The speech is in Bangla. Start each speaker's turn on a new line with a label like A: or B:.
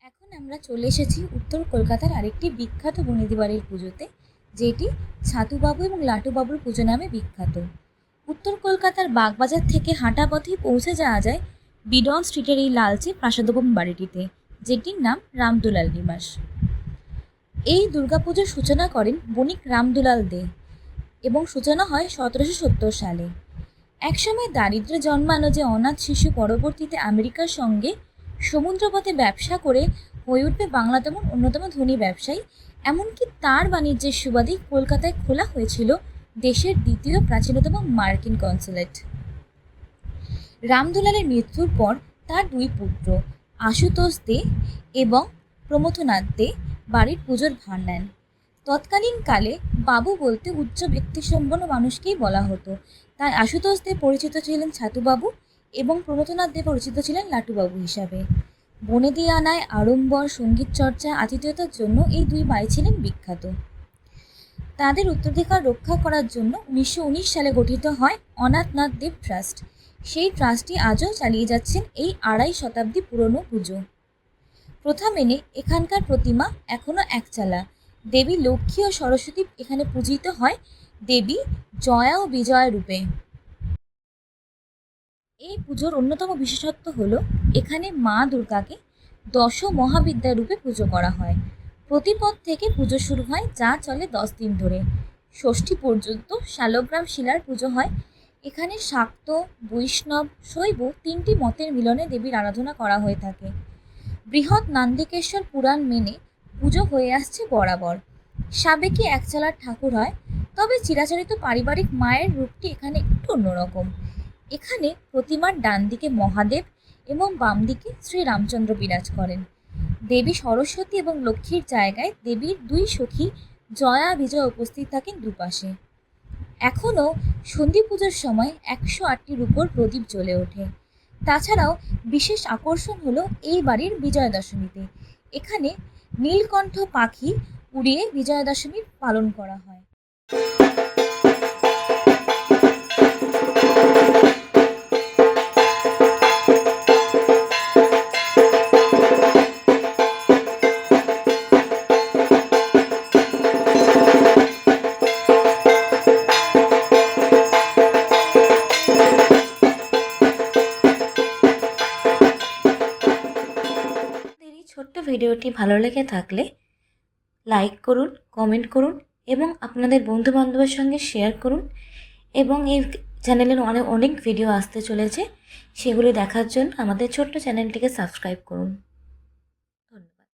A: এখন আমরা চলে এসেছি উত্তর কলকাতার আরেকটি বিখ্যাত বনেদি বাড়ির পুজোতে, যেটি ছাতুবাবু এবং লাটুবাবুর পুজো নামে বিখ্যাত। উত্তর কলকাতার বাগবাজার থেকে হাঁটা পথেই পৌঁছে যাওয়া যায় বিডন স্ট্রিটের এই লালচে প্রাসাদভবন বাড়িটিতে, যেটির নাম রামদুলাল নিবাস। এই দুর্গাপুজোর সূচনা করেন বণিক রামদুলাল দে এবং সূচনা হয় 1770 সালে। একসময় দারিদ্র্যে জন্মানো যে অনাথ শিশু পরবর্তীতে আমেরিকার সঙ্গে সমুদ্রপথে ব্যবসা করে হয়ে উঠবে বাংলাদেশ অন্যতম ধনী ব্যবসায়ী, এমনকি তার বাণিজ্যের সুবাদেই কলকাতায় খোলা হয়েছিল দেশের দ্বিতীয় প্রাচীনতম মার্কিন কনসুলেট। রামদুলালের মৃত্যুর পর তার দুই পুত্র আশুতোষ দে এবং প্রমথনাথ দে বাড়ির পুজোর ভার নেন। তৎকালীন কালে বাবু বলতে উচ্চ ব্যক্তিসম্পন্ন মানুষকেই বলা হতো, তাই আশুতোষ দে পরিচিত ছিলেন ছাতুবাবু এবং প্রমথনাথ দে পরিচিত ছিলেন লাটুবাবু হিসাবে। বনেদিয়ানায় আড়ম্বর, সঙ্গীত চর্চা, আতিথেয়তার জন্য এই দুই ভাই ছিলেন বিখ্যাত। তাদের উত্তরাধিকার রক্ষা করার জন্য 1919 সালে গঠিত হয় অনাথনাথ দেব ট্রাস্ট। সেই ট্রাস্টটি আজও চালিয়ে যাচ্ছেন এই 2.5 শতাব্দী পুরনো পুজো। প্রথা মেনে এখানকার প্রতিমা এখনও একচালা। দেবী লক্ষ্মী ও সরস্বতী এখানে পূজিত হয় দেবী জয়া ও বিজয়া রূপে। এই পুজোর অন্যতম বিশেষত্ব হলো এখানে মা দুর্গাকে 10 মহাবিদ্যা রূপে পুজো করা হয়। প্রতিপদ থেকে পুজো শুরু হয়, যা চলে 10 দিন ধরে। ষষ্ঠী পর্যন্ত শালগ্রাম শিলার পুজো হয়। এখানে শাক্ত, বৈষ্ণব, শৈব 3টি মতের মিলনে দেবীর আরাধনা করা হয়ে থাকে। বৃহৎ নান্দিকেশ্বর পুরাণ মেনে পুজো হয়ে আসছে বরাবর। সাবেকি একচালার ঠাকুর হয়, তবে চিরাচরিত পারিবারিক মায়ের রূপটি এখানে একটু অন্যরকম। এখানে প্রতিমার ডান দিকে মহাদেব এবং বাম দিকে শ্রী রামচন্দ্র বিরাজ করেন। দেবী সরস্বতী এবং লক্ষ্মীর জায়গায় দেবীর দুই সখী জয়া বিজয় উপস্থিত থাকেন দুপাশে। এখনও সন্ধি পুজোর সময় 108টির উপর প্রদীপ জ্বলে ওঠে। তাছাড়াও বিশেষ আকর্ষণ হলো এই বাড়ির বিজয়া দশমীতে। এখানে নীলকণ্ঠ পাখি উড়িয়ে বিজয়া দশমী পালন করা হয়। ছোট্ট ভিডিওটি ভালো লেগে থাকলে লাইক করুন, কমেন্ট করুন এবং আপনাদের বন্ধুবান্ধবের সঙ্গে শেয়ার করুন। এবং এই চ্যানেলের অনেক ভিডিও আসতে চলেছে, সেগুলি দেখার জন্য আমাদের ছোট্ট চ্যানেলটিকে সাবস্ক্রাইব করুন।